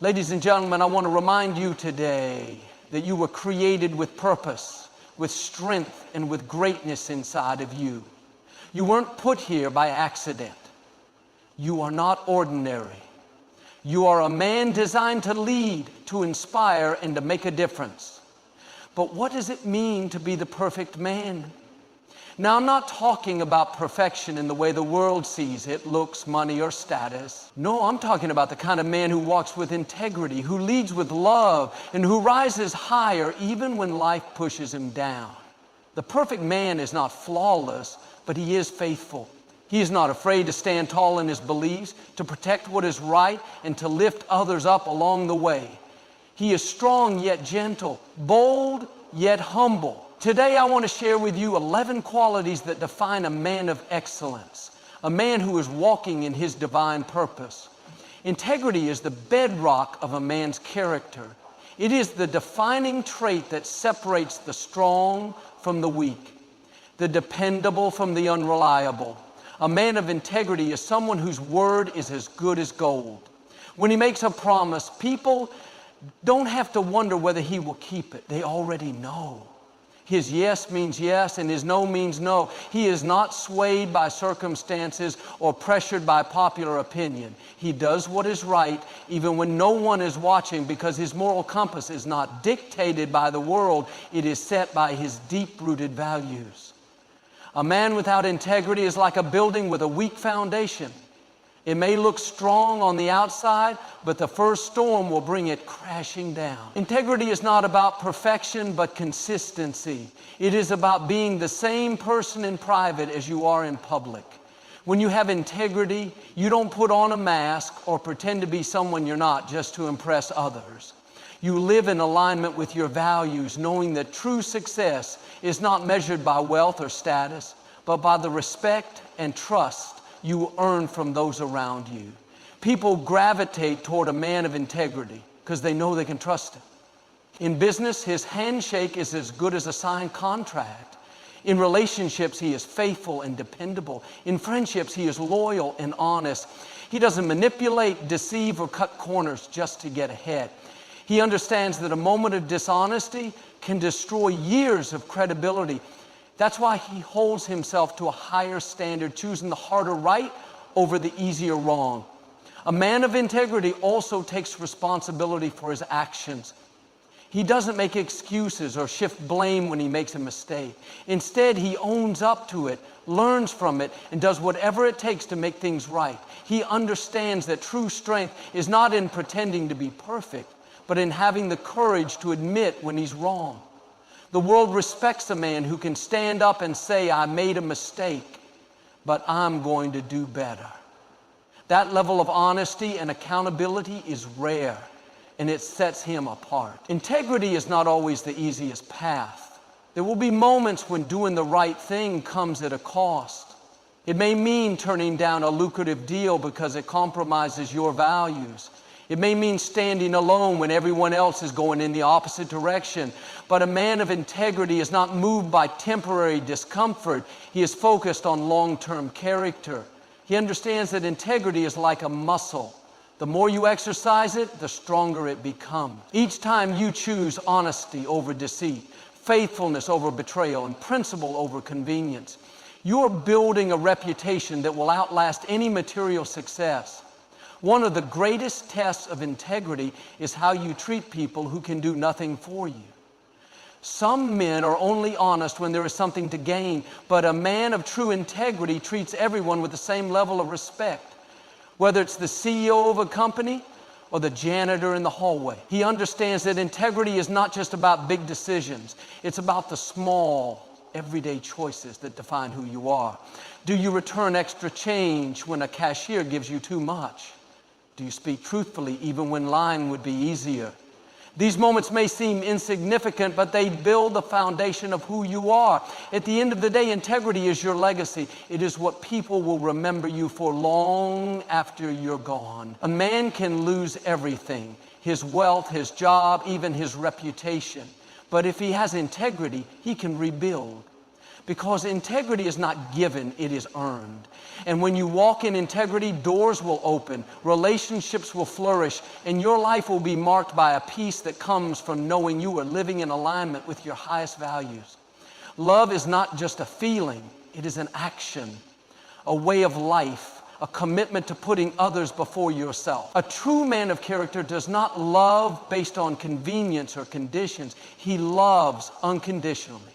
Ladies and gentlemen, I want to remind you today that you were created with purpose, with strength, and with greatness inside of you. You weren't put here by accident. You are not ordinary. You are a man designed to lead, to inspire, and to make a difference. But what does it mean to be the perfect man? Now, I'm not talking about perfection in the way the world sees it, looks, money, or status. No, I'm talking about the kind of man who walks with integrity, who leads with love, and who rises higher even when life pushes him down. The perfect man is not flawless, but he is faithful. He is not afraid to stand tall in his beliefs, to protect what is right, and to lift others up along the way. He is strong yet gentle, bold yet humble. Today I want to share with you 11 qualities that define a man of excellence, a man who is walking in his divine purpose. Integrity is the bedrock of a man's character. It is the defining trait that separates the strong from the weak, the dependable from the unreliable. A man of integrity is someone whose word is as good as gold. When he makes a promise, people don't have to wonder whether he will keep it. They already know. His yes means yes, and his no means no. He is not swayed by circumstances or pressured by popular opinion. He does what is right, even when no one is watching, because his moral compass is not dictated by the world. It is set by his deep-rooted values. A man without integrity is like a building with a weak foundation. It may look strong on the outside, but the first storm will bring it crashing down. Integrity is not about perfection, but consistency. It is about being the same person in private as you are in public. When you have integrity, you don't put on a mask or pretend to be someone you're not just to impress others. You live in alignment with your values, knowing that true success is not measured by wealth or status, but by the respect and trust you earn from those around you. People gravitate toward a man of integrity because they know they can trust him. In business, his handshake is as good as a signed contract. In relationships, he is faithful and dependable. In friendships, he is loyal and honest. He doesn't manipulate, deceive, or cut corners just to get ahead. He understands that a moment of dishonesty can destroy years of credibility. That's why he holds himself to a higher standard, choosing the harder right over the easier wrong. A man of integrity also takes responsibility for his actions. He doesn't make excuses or shift blame when he makes a mistake. Instead, he owns up to it, learns from it, and does whatever it takes to make things right. He understands that true strength is not in pretending to be perfect, but in having the courage to admit when he's wrong. The world respects a man who can stand up and say, I made a mistake, but I'm going to do better. That level of honesty and accountability is rare, and it sets him apart. Integrity is not always the easiest path. There will be moments when doing the right thing comes at a cost. It may mean turning down a lucrative deal because it compromises your values. It may mean standing alone when everyone else is going in the opposite direction. But a man of integrity is not moved by temporary discomfort. He is focused on long-term character. He understands that integrity is like a muscle. The more you exercise it, the stronger it becomes. Each time you choose honesty over deceit, faithfulness over betrayal, and principle over convenience, you're building a reputation that will outlast any material success. One of the greatest tests of integrity is how you treat people who can do nothing for you. Some men are only honest when there is something to gain, but a man of true integrity treats everyone with the same level of respect. Whether it's the CEO of a company or the janitor in the hallway, he understands that integrity is not just about big decisions. It's about the small, everyday choices that define who you are. Do you return extra change when a cashier gives you too much? Do you speak truthfully even when lying would be easier? These moments may seem insignificant, but they build the foundation of who you are. At the end of the day, integrity is your legacy. It is what people will remember you for long after you're gone. A man can lose everything, his wealth, his job, even his reputation. But if he has integrity, he can rebuild. Because integrity is not given, it is earned. And when you walk in integrity, doors will open, relationships will flourish, and your life will be marked by a peace that comes from knowing you are living in alignment with your highest values. Love is not just a feeling, it is an action, a way of life, a commitment to putting others before yourself. A true man of character does not love based on convenience or conditions. He loves unconditionally.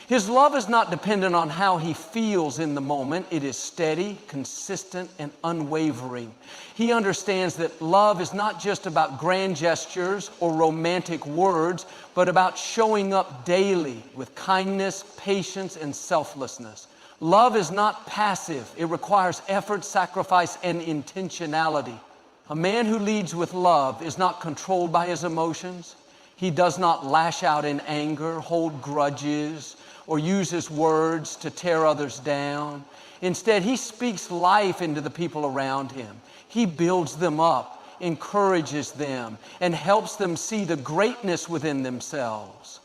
His love is not dependent on how he feels in the moment. It is steady, consistent, and unwavering. He understands that love is not just about grand gestures or romantic words, but about showing up daily with kindness, patience, and selflessness. Love is not passive. It requires effort, sacrifice, and intentionality. A man who leads with love is not controlled by his emotions. He does not lash out in anger, hold grudges, or uses words to tear others down. Instead, he speaks life into the people around him. He builds them up, encourages them, and helps them see the greatness within themselves.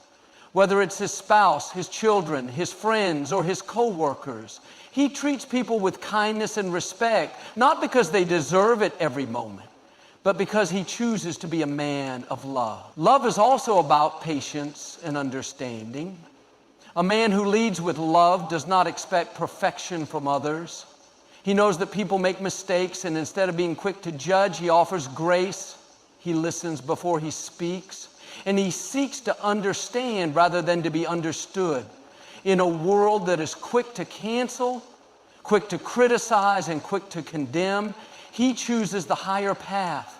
Whether it's his spouse, his children, his friends, or his co-workers, he treats people with kindness and respect, not because they deserve it every moment, but because he chooses to be a man of love. Love is also about patience and understanding. A man who leads with love does not expect perfection from others. He knows that people make mistakes, and instead of being quick to judge, he offers grace. He listens before he speaks, and he seeks to understand rather than to be understood. In a world that is quick to cancel, quick to criticize, and quick to condemn, he chooses the higher path.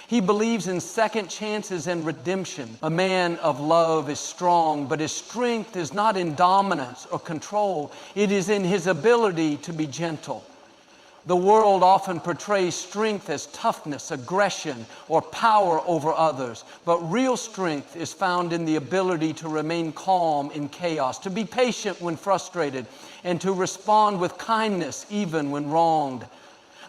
He believes in second chances and redemption. A man of love is strong, but his strength is not in dominance or control. It is in his ability to be gentle. The world often portrays strength as toughness, aggression, or power over others. But real strength is found in the ability to remain calm in chaos, to be patient when frustrated, and to respond with kindness even when wronged.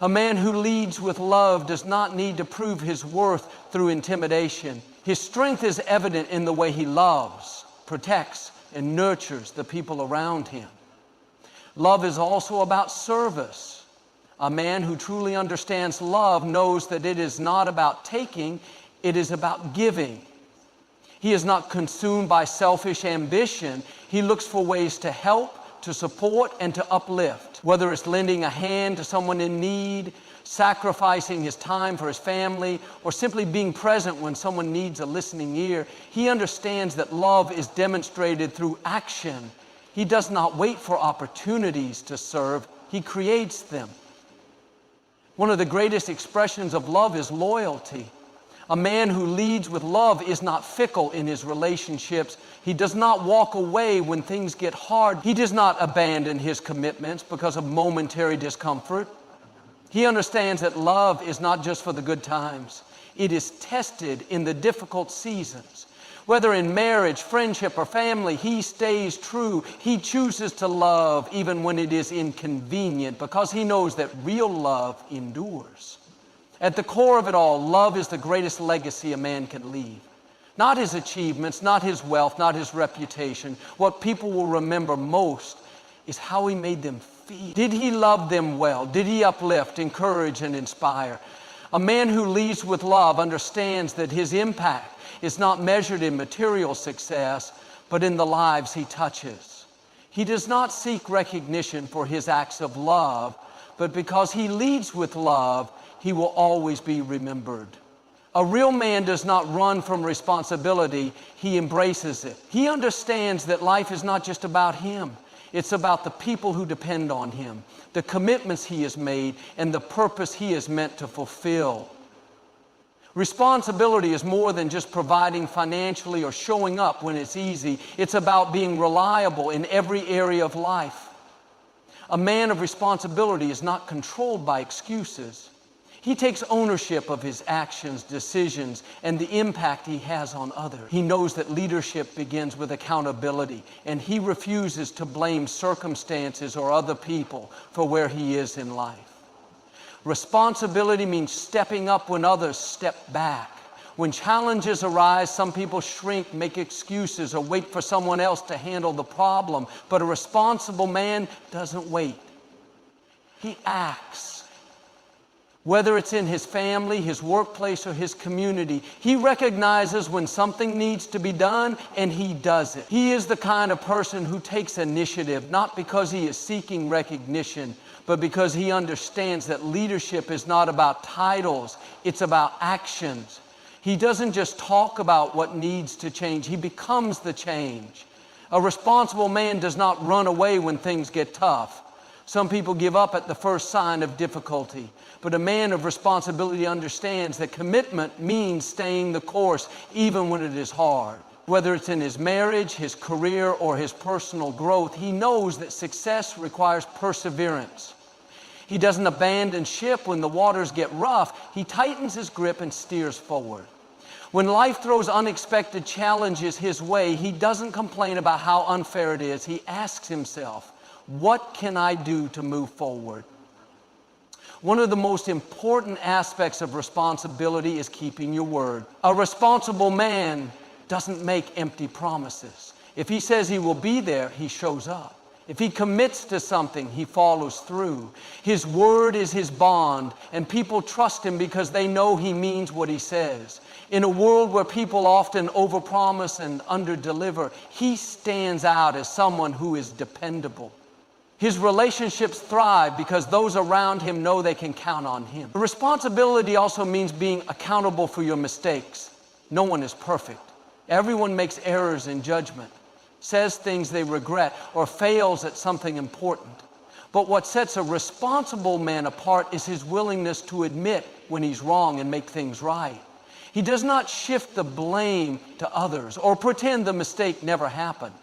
A man who leads with love does not need to prove his worth through intimidation. His strength is evident in the way he loves, protects, and nurtures the people around him. Love is also about service. A man who truly understands love knows that it is not about taking, it is about giving. He is not consumed by selfish ambition. He looks for ways to help, to support, and to uplift. Whether it's lending a hand to someone in need, sacrificing his time for his family, or simply being present when someone needs a listening ear, he understands that love is demonstrated through action. He does not wait for opportunities to serve, he creates them. One of the greatest expressions of love is loyalty. A man who leads with love is not fickle in his relationships. He does not walk away when things get hard. He does not abandon his commitments because of momentary discomfort. He understands that love is not just for the good times. It is tested in the difficult seasons. Whether in marriage, friendship, or family, he stays true. He chooses to love even when it is inconvenient because he knows that real love endures. At the core of it all, love is the greatest legacy a man can leave. Not his achievements, not his wealth, not his reputation. What people will remember most is how he made them feel. Did he love them well? Did he uplift, encourage, and inspire? A man who leads with love understands that his impact is not measured in material success, but in the lives he touches. He does not seek recognition for his acts of love, but because he leads with love, he will always be remembered. A real man does not run from responsibility, he embraces it. He understands that life is not just about him. It's about the people who depend on him, the commitments he has made, and the purpose he is meant to fulfill. Responsibility is more than just providing financially or showing up when it's easy. It's about being reliable in every area of life. A man of responsibility is not controlled by excuses. He takes ownership of his actions, decisions, and the impact he has on others. He knows that leadership begins with accountability, and he refuses to blame circumstances or other people for where he is in life. Responsibility means stepping up when others step back, When challenges arise, some people shrink, make excuses, or wait for someone else to handle the problem. But a responsible man doesn't wait. He acts. Whether it's in his family, his workplace, or his community, he recognizes when something needs to be done, and he does it. He is the kind of person who takes initiative, not because he is seeking recognition, but because he understands that leadership is not about titles, it's about actions. He doesn't just talk about what needs to change, he becomes the change. A responsible man does not run away when things get tough. Some people give up at the first sign of difficulty, but a man of responsibility understands that commitment means staying the course even when it is hard. Whether it's in his marriage, his career, or his personal growth, he knows that success requires perseverance. He doesn't abandon ship when the waters get rough. He tightens his grip and steers forward. When life throws unexpected challenges his way, he doesn't complain about how unfair it is. He asks himself, what can I do to move forward? One of the most important aspects of responsibility is keeping your word. A responsible man doesn't make empty promises. If he says he will be there, he shows up. If he commits to something, he follows through. His word is his bond, and people trust him because they know he means what he says. In a world where people often overpromise and underdeliver, he stands out as someone who is dependable. His relationships thrive because those around him know they can count on him. Responsibility also means being accountable for your mistakes. No one is perfect. Everyone makes errors in judgment, says things they regret, or fails at something important. But what sets a responsible man apart is his willingness to admit when he's wrong and make things right. He does not shift the blame to others or pretend the mistake never happened.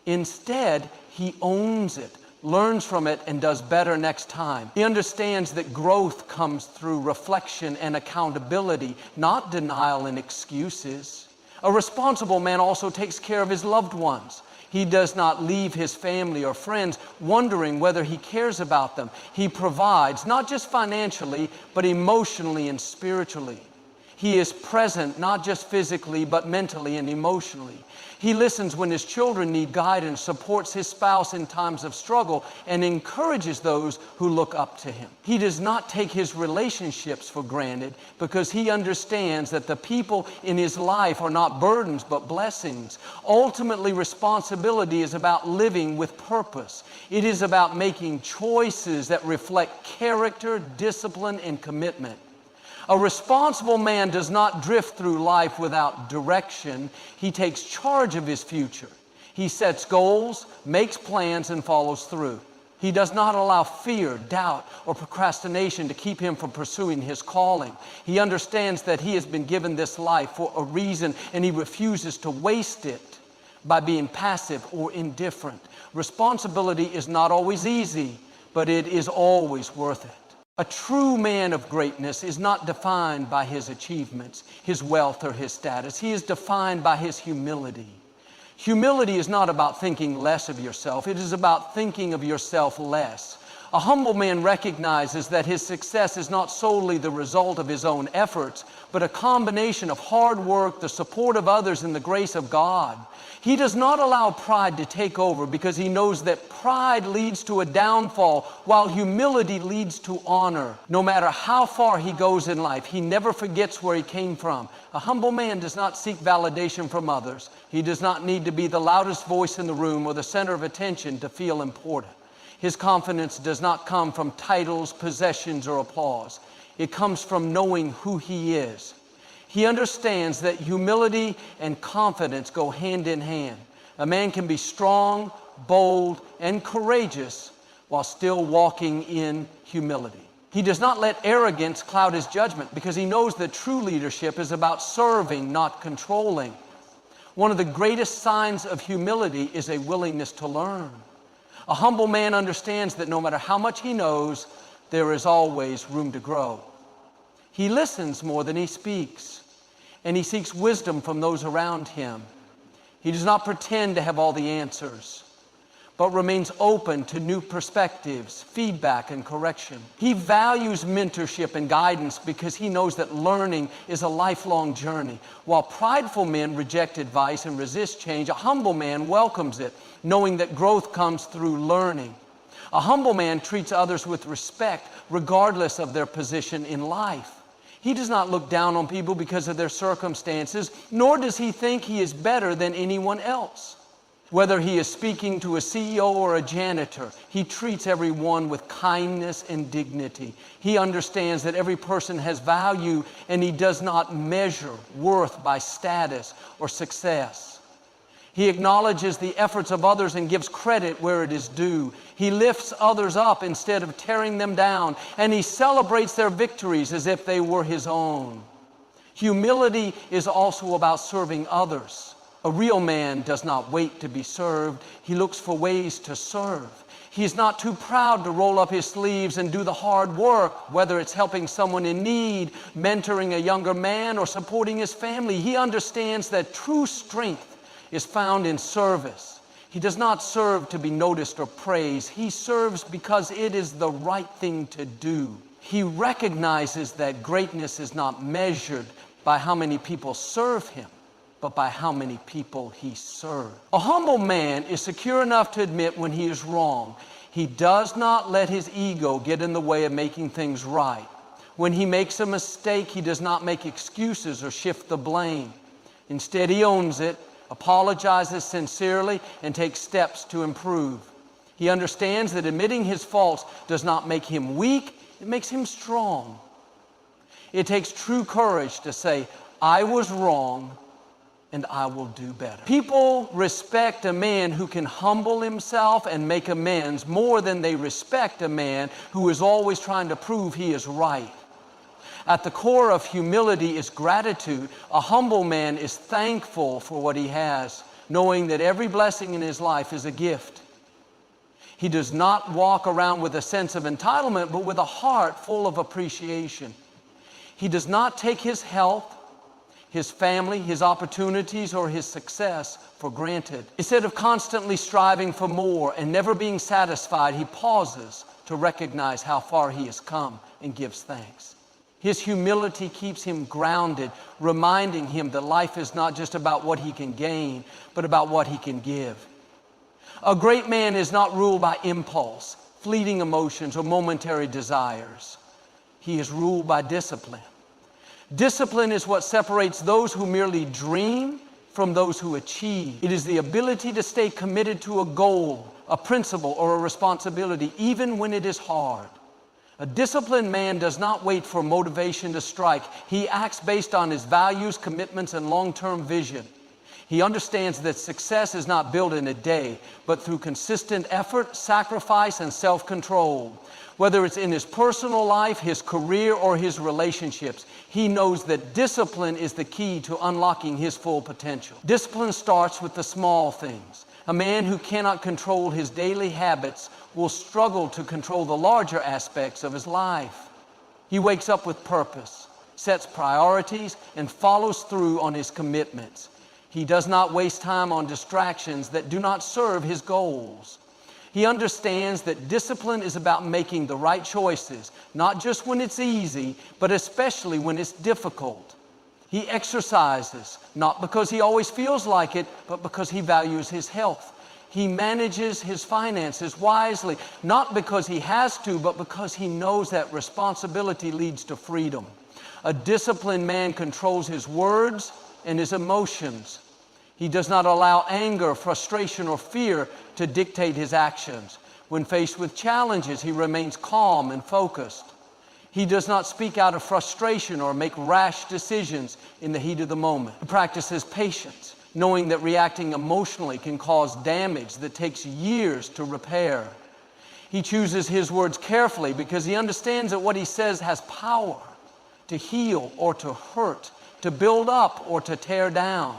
Instead, he owns it, learns from it, and does better next time. He understands that growth comes through reflection and accountability, not denial and excuses. A responsible man also takes care of his loved ones. He does not leave his family or friends wondering whether he cares about them. He provides, not just financially, but emotionally and spiritually. He is present, not just physically, but mentally and emotionally. He listens when his children need guidance, supports his spouse in times of struggle, and encourages those who look up to him. He does not take his relationships for granted because he understands that the people in his life are not burdens but blessings. Ultimately, responsibility is about living with purpose. It is about making choices that reflect character, discipline, and commitment. A responsible man does not drift through life without direction. He takes charge of his future. He sets goals, makes plans, and follows through. He does not allow fear, doubt, or procrastination to keep him from pursuing his calling. He understands that he has been given this life for a reason, and he refuses to waste it by being passive or indifferent. Responsibility is not always easy, but it is always worth it. A true man of greatness is not defined by his achievements, his wealth, or his status. He is defined by his humility. Humility is not about thinking less of yourself. It is about thinking of yourself less. A humble man recognizes that his success is not solely the result of his own efforts, but a combination of hard work, the support of others, and the grace of God. He does not allow pride to take over because he knows that pride leads to a downfall while humility leads to honor. No matter how far he goes in life, he never forgets where he came from. A humble man does not seek validation from others. He does not need to be the loudest voice in the room or the center of attention to feel important. His confidence does not come from titles, possessions, or applause. It comes from knowing who he is. He understands that humility and confidence go hand in hand. A man can be strong, bold, and courageous while still walking in humility. He does not let arrogance cloud his judgment because he knows that true leadership is about serving, not controlling. One of the greatest signs of humility is a willingness to learn. A humble man understands that no matter how much he knows, there is always room to grow. He listens more than he speaks, and he seeks wisdom from those around him. He does not pretend to have all the answers, but remains open to new perspectives, feedback, and correction. He values mentorship and guidance because he knows that learning is a lifelong journey. While prideful men reject advice and resist change, a humble man welcomes it, knowing that growth comes through learning. A humble man treats others with respect, regardless of their position in life. He does not look down on people because of their circumstances, nor does he think he is better than anyone else. Whether he is speaking to a CEO or a janitor, he treats everyone with kindness and dignity. He understands that every person has value, and he does not measure worth by status or success. He acknowledges the efforts of others and gives credit where it is due. He lifts others up instead of tearing them down, and he celebrates their victories as if they were his own. Humility is also about serving others. A real man does not wait to be served. He looks for ways to serve. He is not too proud to roll up his sleeves and do the hard work, whether it's helping someone in need, mentoring a younger man, or supporting his family. He understands that true strength is found in service. He does not serve to be noticed or praised. He serves because it is the right thing to do. He recognizes that greatness is not measured by how many people serve him, but by how many people he serves. A humble man is secure enough to admit when he is wrong. He does not let his ego get in the way of making things right. When he makes a mistake, he does not make excuses or shift the blame. Instead, he owns it, apologizes sincerely, and takes steps to improve. He understands that admitting his faults does not make him weak, it makes him strong. It takes true courage to say, "I was wrong, and I will do better." People respect a man who can humble himself and make amends more than they respect a man who is always trying to prove he is right. At the core of humility is gratitude. A humble man is thankful for what he has, knowing that every blessing in his life is a gift. He does not walk around with a sense of entitlement, but with a heart full of appreciation. He does not take his health, his family, his opportunities, or his success for granted. Instead of constantly striving for more and never being satisfied, he pauses to recognize how far he has come and gives thanks. His humility keeps him grounded, reminding him that life is not just about what he can gain, but about what he can give. A great man is not ruled by impulse, fleeting emotions, or momentary desires. He is ruled by discipline. Discipline is what separates those who merely dream from those who achieve. It is the ability to stay committed to a goal, a principle, or a responsibility, even when it is hard. A disciplined man does not wait for motivation to strike. He acts based on his values, commitments, and long-term vision. He understands that success is not built in a day, but through consistent effort, sacrifice, and self-control. Whether it's in his personal life, his career, or his relationships, he knows that discipline is the key to unlocking his full potential. Discipline starts with the small things. A man who cannot control his daily habits will struggle to control the larger aspects of his life. He wakes up with purpose, sets priorities, and follows through on his commitments. He does not waste time on distractions that do not serve his goals. He understands that discipline is about making the right choices, not just when it's easy, but especially when it's difficult. He exercises, not because he always feels like it, but because he values his health. He manages his finances wisely, not because he has to, but because he knows that responsibility leads to freedom. A disciplined man controls his words and his emotions. He does not allow anger, frustration, or fear to dictate his actions. When faced with challenges, he remains calm and focused. He does not speak out of frustration or make rash decisions in the heat of the moment. He practices patience, knowing that reacting emotionally can cause damage that takes years to repair. He chooses his words carefully because he understands that what he says has power to heal or to hurt, to build up or to tear down.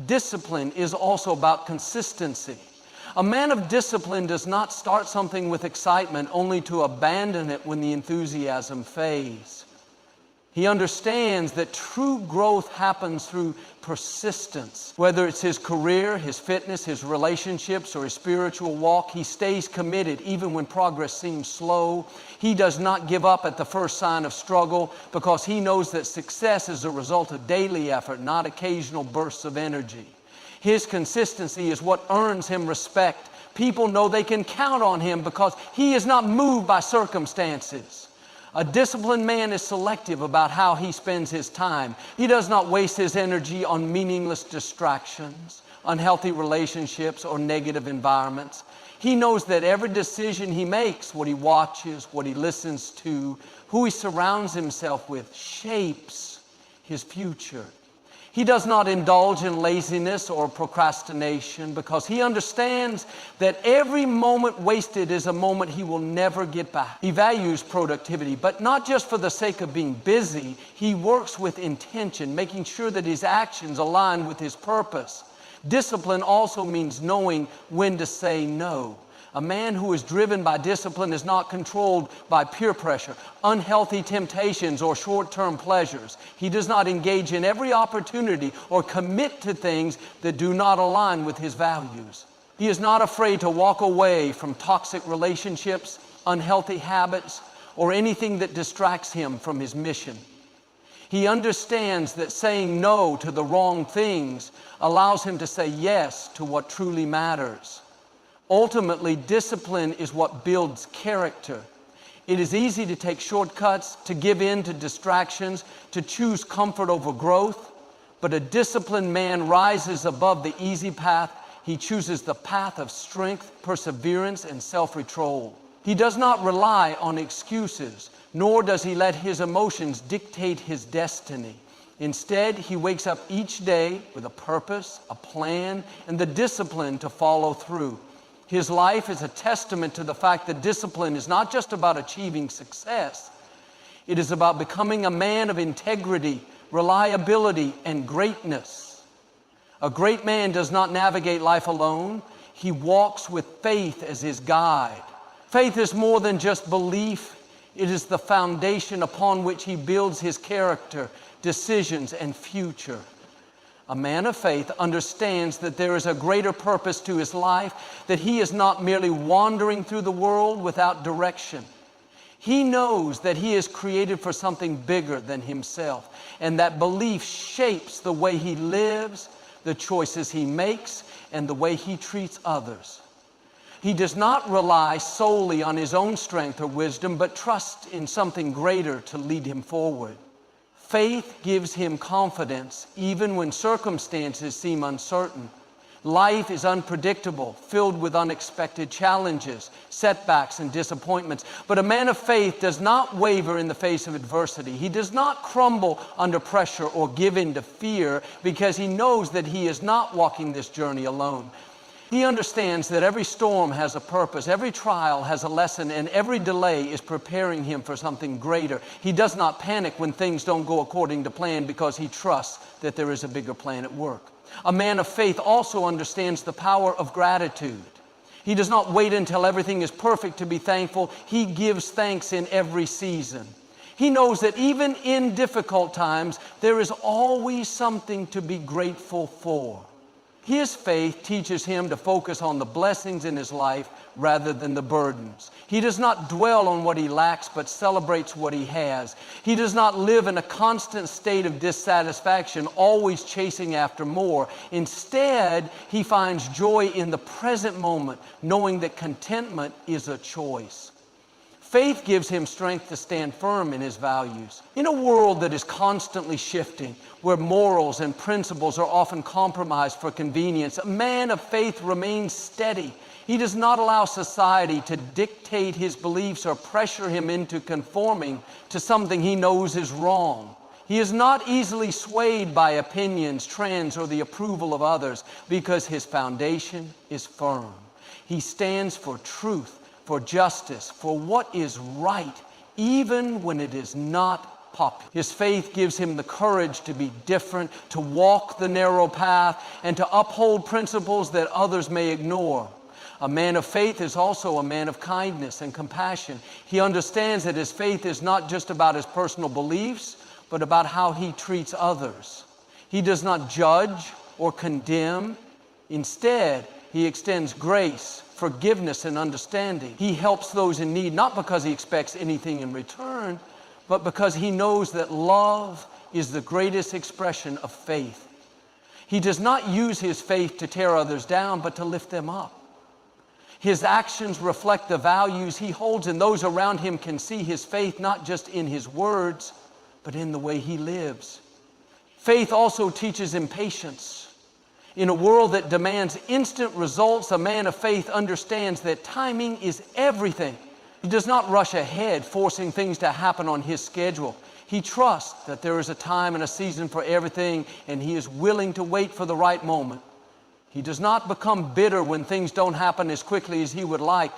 Discipline is also about consistency. A man of discipline does not start something with excitement only to abandon it when the enthusiasm fades. He understands that true growth happens through persistence. Whether it's his career, his fitness, his relationships, or his spiritual walk, he stays committed even when progress seems slow. He does not give up at the first sign of struggle because he knows that success is a result of daily effort, not occasional bursts of energy. His consistency is what earns him respect. People know they can count on him because he is not moved by circumstances. A disciplined man is selective about how he spends his time. He does not waste his energy on meaningless distractions, unhealthy relationships, or negative environments. He knows that every decision he makes, what he watches, what he listens to, who he surrounds himself with, shapes his future. He does not indulge in laziness or procrastination because he understands that every moment wasted is a moment he will never get back. He values productivity, but not just for the sake of being busy. He works with intention, making sure that his actions align with his purpose. Discipline also means knowing when to say no. A man who is driven by discipline is not controlled by peer pressure, unhealthy temptations, or short-term pleasures. He does not engage in every opportunity or commit to things that do not align with his values. He is not afraid to walk away from toxic relationships, unhealthy habits, or anything that distracts him from his mission. He understands that saying no to the wrong things allows him to say yes to what truly matters. Ultimately, discipline is what builds character. It is easy to take shortcuts, to give in to distractions, to choose comfort over growth. But a disciplined man rises above the easy path. He chooses the path of strength, perseverance, and self-control. He does not rely on excuses, nor does he let his emotions dictate his destiny. Instead, he wakes up each day with a purpose, a plan, and the discipline to follow through. His life is a testament to the fact that discipline is not just about achieving success. It is about becoming a man of integrity, reliability, and greatness. A great man does not navigate life alone. He walks with faith as his guide. Faith is more than just belief. It is the foundation upon which he builds his character, decisions, and future. A man of faith understands that there is a greater purpose to his life, that he is not merely wandering through the world without direction. He knows that he is created for something bigger than himself, and that belief shapes the way he lives, the choices he makes, and the way he treats others. He does not rely solely on his own strength or wisdom, but trusts in something greater to lead him forward. Faith gives him confidence even when circumstances seem uncertain. Life is unpredictable, filled with unexpected challenges, setbacks, and disappointments. But a man of faith does not waver in the face of adversity. He does not crumble under pressure or give in to fear because he knows that he is not walking this journey alone. He understands that every storm has a purpose, every trial has a lesson, and every delay is preparing him for something greater. He does not panic when things don't go according to plan because he trusts that there is a bigger plan at work. A man of faith also understands the power of gratitude. He does not wait until everything is perfect to be thankful. He gives thanks in every season. He knows that even in difficult times, there is always something to be grateful for. His faith teaches him to focus on the blessings in his life rather than the burdens. He does not dwell on what he lacks, but celebrates what he has. He does not live in a constant state of dissatisfaction, always chasing after more. Instead, he finds joy in the present moment, knowing that contentment is a choice. Faith gives him strength to stand firm in his values. In a world that is constantly shifting, where morals and principles are often compromised for convenience, a man of faith remains steady. He does not allow society to dictate his beliefs or pressure him into conforming to something he knows is wrong. He is not easily swayed by opinions, trends, or the approval of others because his foundation is firm. He stands for truth, for justice, for what is right, even when it is not popular. His faith gives him the courage to be different, to walk the narrow path, and to uphold principles that others may ignore. A man of faith is also a man of kindness and compassion. He understands that his faith is not just about his personal beliefs, but about how he treats others. He does not judge or condemn. Instead, he extends grace, forgiveness, and understanding. He helps those in need, not because he expects anything in return, but because he knows that love is the greatest expression of faith. He does not use his faith to tear others down, but to lift them up. His actions reflect the values he holds, and those around him can see his faith not just in his words, but in the way he lives. Faith also teaches him patience. In a world that demands instant results, a man of faith understands that timing is everything. He does not rush ahead, forcing things to happen on his schedule. He trusts that there is a time and a season for everything, and he is willing to wait for the right moment. He does not become bitter when things don't happen as quickly as he would like.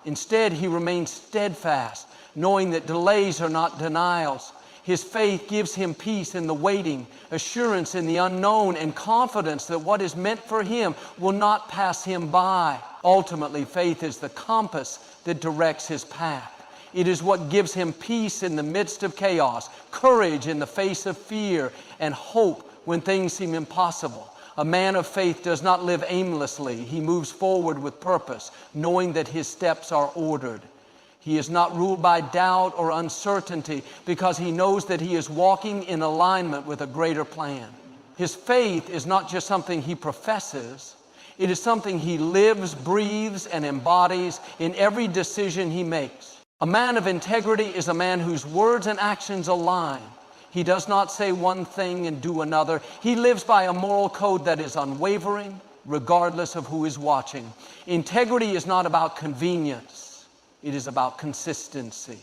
Instead, he remains steadfast, knowing that delays are not denials. His faith gives him peace in the waiting, assurance in the unknown, and confidence that what is meant for him will not pass him by. Ultimately, faith is the compass that directs his path. It is what gives him peace in the midst of chaos, courage in the face of fear, and hope when things seem impossible. A man of faith does not live aimlessly. He moves forward with purpose, knowing that his steps are ordered. He is not ruled by doubt or uncertainty because he knows that he is walking in alignment with a greater plan. His faith is not just something he professes. It is something he lives, breathes, and embodies in every decision he makes. A man of integrity is a man whose words and actions align. He does not say one thing and do another. He lives by a moral code that is unwavering, regardless of who is watching. Integrity is not about convenience. It is about consistency.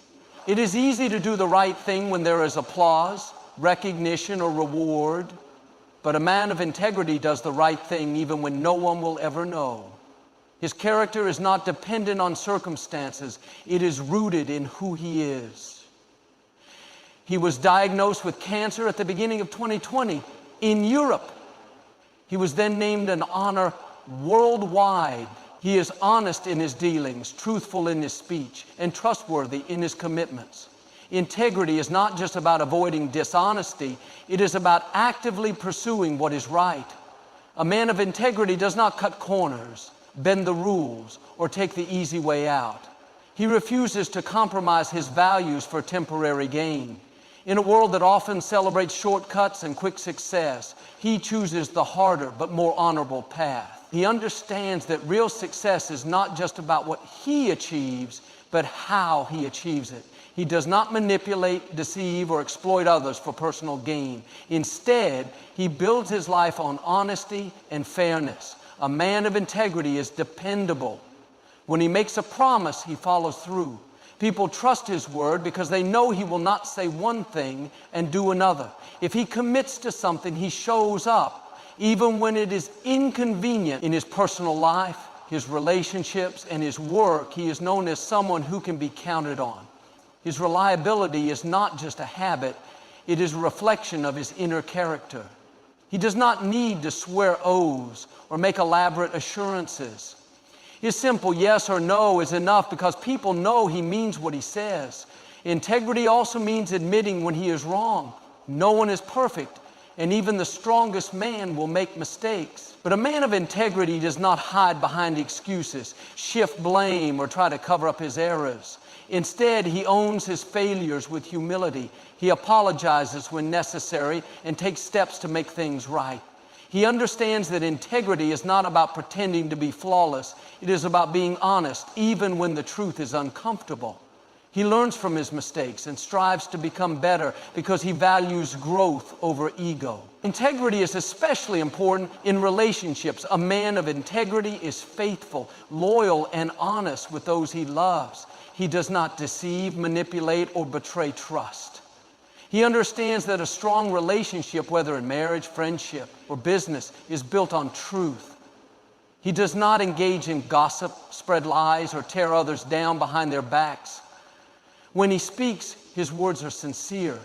It is easy to do the right thing when there is applause, recognition, or reward. But a man of integrity does the right thing even when no one will ever know. His character is not dependent on circumstances. It is rooted in who he is. He was diagnosed with cancer at the beginning of 2020 in Europe. He was then named an honor worldwide. He is honest in his dealings, truthful in his speech, and trustworthy in his commitments. Integrity is not just about avoiding dishonesty. It is about actively pursuing what is right. A man of integrity does not cut corners, bend the rules, or take the easy way out. He refuses to compromise his values for temporary gain. In a world that often celebrates shortcuts and quick success, he chooses the harder but more honorable path. He understands that real success is not just about what he achieves, but how he achieves it. He does not manipulate, deceive, or exploit others for personal gain. Instead, he builds his life on honesty and fairness. A man of integrity is dependable. When he makes a promise, he follows through. People trust his word because they know he will not say one thing and do another. If he commits to something, he shows up, even when it is inconvenient. In his personal life, his relationships, and his work, he is known as someone who can be counted on. His reliability is not just a habit, it is a reflection of his inner character. He does not need to swear oaths or make elaborate assurances. His simple yes or no is enough because people know he means what he says. Integrity also means admitting when he is wrong. No one is perfect, and even the strongest man will make mistakes. But a man of integrity does not hide behind excuses, shift blame, or try to cover up his errors. Instead, he owns his failures with humility. He apologizes when necessary and takes steps to make things right. He understands that integrity is not about pretending to be flawless. It is about being honest, even when the truth is uncomfortable. He learns from his mistakes and strives to become better because he values growth over ego. Integrity is especially important in relationships. A man of integrity is faithful, loyal, and honest with those he loves. He does not deceive, manipulate, or betray trust. He understands that a strong relationship, whether in marriage, friendship, or business, is built on truth. He does not engage in gossip, spread lies, or tear others down behind their backs. When he speaks, his words are sincere.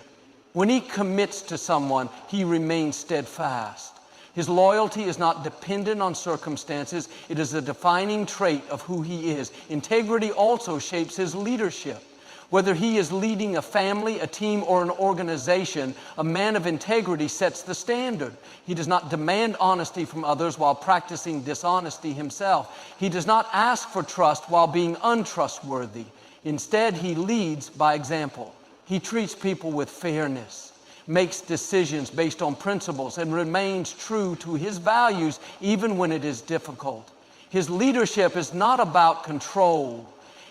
When he commits to someone, he remains steadfast. His loyalty is not dependent on circumstances. It is a defining trait of who he is. Integrity also shapes his leadership. Whether he is leading a family, a team, or an organization, a man of integrity sets the standard. He does not demand honesty from others while practicing dishonesty himself. He does not ask for trust while being untrustworthy. Instead, he leads by example. He treats people with fairness, makes decisions based on principles, and remains true to his values even when it is difficult. His leadership is not about control.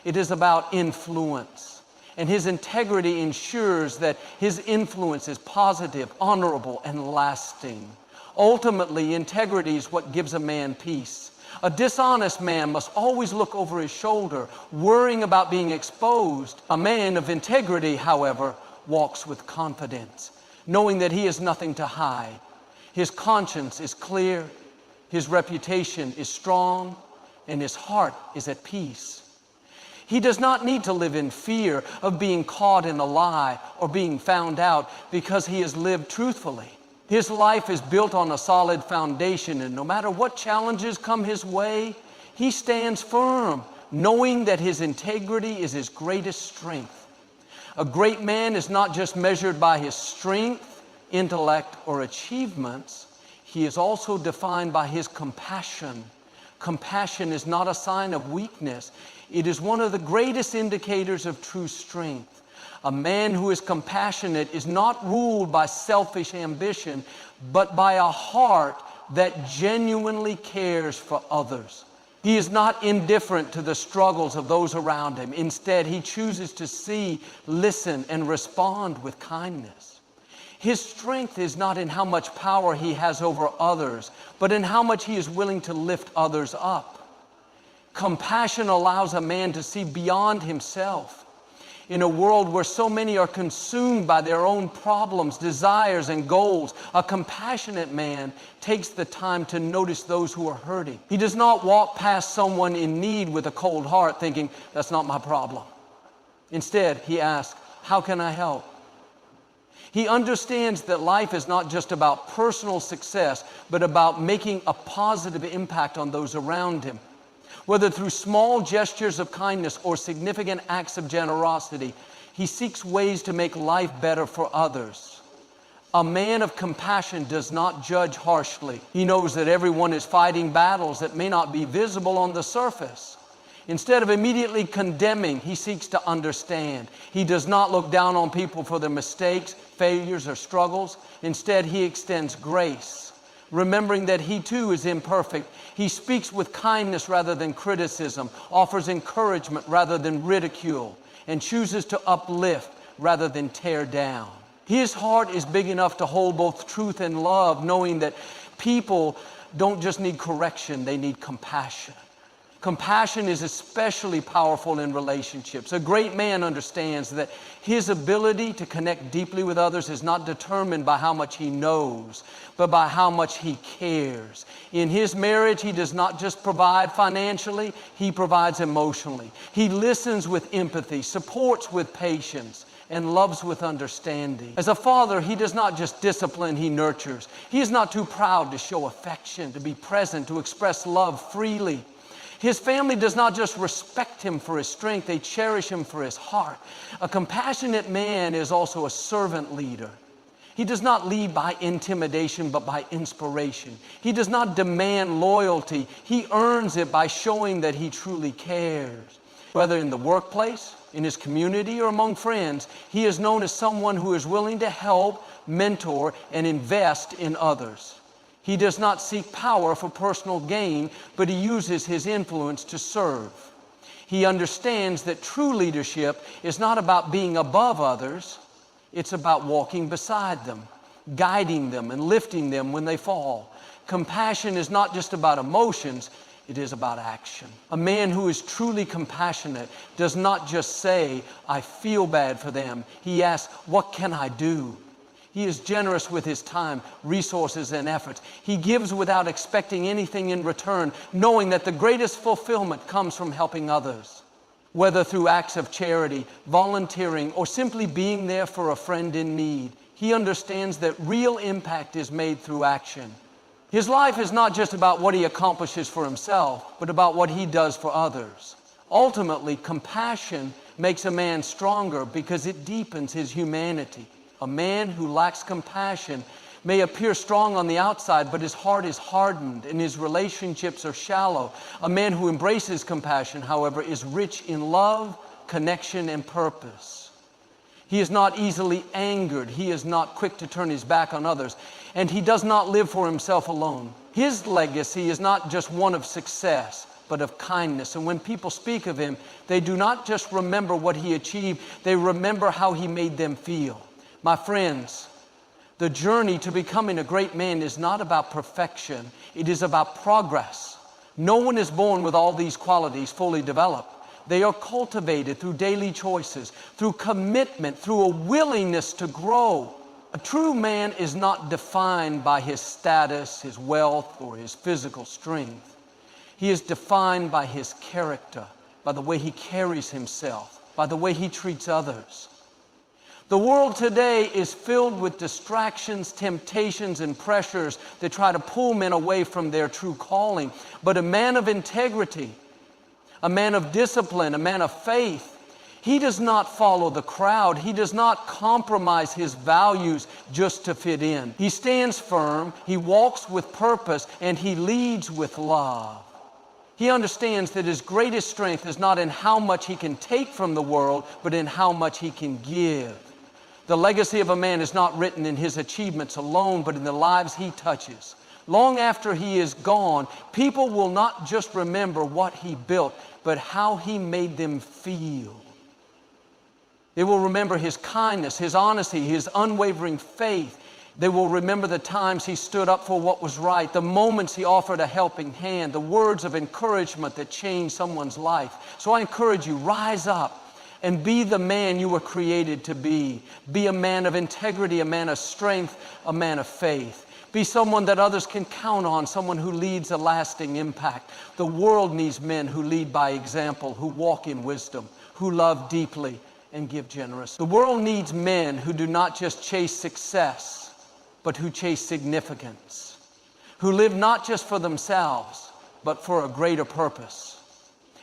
It is about influence. And his integrity ensures that his influence is positive, honorable, and lasting. Ultimately, integrity is what gives a man peace. A dishonest man must always look over his shoulder, worrying about being exposed. A man of integrity, however, walks with confidence, knowing that he has nothing to hide. His conscience is clear, his reputation is strong, and his heart is at peace. He does not need to live in fear of being caught in a lie or being found out because he has lived truthfully. His life is built on a solid foundation, and no matter what challenges come his way, he stands firm, knowing that his integrity is his greatest strength. A great man is not just measured by his strength, intellect, or achievements. He is also defined by his compassion. Compassion is not a sign of weakness. It is one of the greatest indicators of true strength. A man who is compassionate is not ruled by selfish ambition, but by a heart that genuinely cares for others. He is not indifferent to the struggles of those around him. Instead, he chooses to see, listen, and respond with kindness. His strength is not in how much power he has over others, but in how much he is willing to lift others up. Compassion allows a man to see beyond himself. In a world where so many are consumed by their own problems, desires, and goals, a compassionate man takes the time to notice those who are hurting. He does not walk past someone in need with a cold heart thinking, "That's not my problem." Instead, he asks, "How can I help?" He understands that life is not just about personal success, but about making a positive impact on those around him. Whether through small gestures of kindness or significant acts of generosity, he seeks ways to make life better for others. A man of compassion does not judge harshly. He knows that everyone is fighting battles that may not be visible on the surface. Instead of immediately condemning, he seeks to understand. He does not look down on people for their mistakes, failures, or struggles. Instead, he extends grace. Remembering that he too is imperfect, he speaks with kindness rather than criticism, offers encouragement rather than ridicule, and chooses to uplift rather than tear down. His heart is big enough to hold both truth and love, knowing that people don't just need correction, they need compassion. Compassion is especially powerful in relationships. A great man understands that his ability to connect deeply with others is not determined by how much he knows, but by how much he cares. In his marriage, he does not just provide financially, he provides emotionally. He listens with empathy, supports with patience, and loves with understanding. As a father, he does not just discipline, he nurtures. He is not too proud to show affection, to be present, to express love freely. His family does not just respect him for his strength, they cherish him for his heart. A compassionate man is also a servant leader. He does not lead by intimidation, but by inspiration. He does not demand loyalty. He earns it by showing that he truly cares. Whether in the workplace, in his community, or among friends, he is known as someone who is willing to help, mentor, and invest in others. He does not seek power for personal gain, but he uses his influence to serve. He understands that true leadership is not about being above others, it's about walking beside them, guiding them, and lifting them when they fall. Compassion is not just about emotions, it is about action. A man who is truly compassionate does not just say, "I feel bad for them." He asks, "What can I do?" He is generous with his time, resources, and efforts. He gives without expecting anything in return, knowing that the greatest fulfillment comes from helping others. Whether through acts of charity, volunteering, or simply being there for a friend in need, he understands that real impact is made through action. His life is not just about what he accomplishes for himself, but about what he does for others. Ultimately, compassion makes a man stronger because it deepens his humanity. A man who lacks compassion may appear strong on the outside, but his heart is hardened and his relationships are shallow. A man who embraces compassion, however, is rich in love, connection, and purpose. He is not easily angered. He is not quick to turn his back on others. And he does not live for himself alone. His legacy is not just one of success, but of kindness. And when people speak of him, they do not just remember what he achieved, they remember how he made them feel. My friends, the journey to becoming a great man is not about perfection. It is about progress. No one is born with all these qualities fully developed. They are cultivated through daily choices, through commitment, through a willingness to grow. A true man is not defined by his status, his wealth, or his physical strength. He is defined by his character, by the way he carries himself, by the way he treats others. The world today is filled with distractions, temptations, and pressures that try to pull men away from their true calling. But a man of integrity, a man of discipline, a man of faith, he does not follow the crowd. He does not compromise his values just to fit in. He stands firm, he walks with purpose, and he leads with love. He understands that his greatest strength is not in how much he can take from the world, but in how much he can give. The legacy of a man is not written in his achievements alone, but in the lives he touches. Long after he is gone, people will not just remember what he built, but how he made them feel. They will remember his kindness, his honesty, his unwavering faith. They will remember the times he stood up for what was right, the moments he offered a helping hand, the words of encouragement that changed someone's life. So I encourage you, rise up and be the man you were created to be. Be a man of integrity, a man of strength, a man of faith. Be someone that others can count on, someone who leads a lasting impact. The world needs men who lead by example, who walk in wisdom, who love deeply and give generously. The world needs men who do not just chase success, but who chase significance, who live not just for themselves, but for a greater purpose.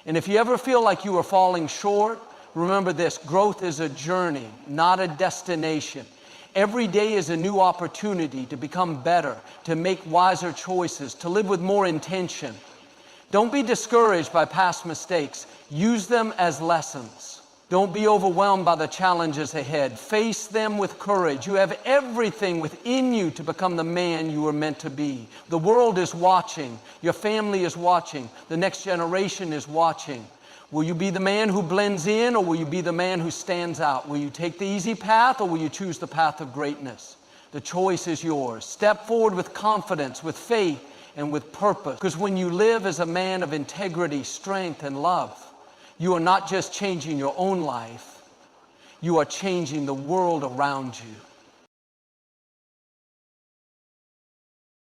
And if you ever feel like you are falling short, remember this: growth is a journey, not a destination. Every day is a new opportunity to become better, to make wiser choices, to live with more intention. Don't be discouraged by past mistakes. Use them as lessons. Don't be overwhelmed by the challenges ahead. Face them with courage. You have everything within you to become the man you were meant to be. The world is watching. Your family is watching. The next generation is watching. Will you be the man who blends in, or will you be the man who stands out? Will you take the easy path, or will you choose the path of greatness? The choice is yours. Step forward with confidence, with faith, and with purpose. Because when you live as a man of integrity, strength, and love, you are not just changing your own life, you are changing the world around you.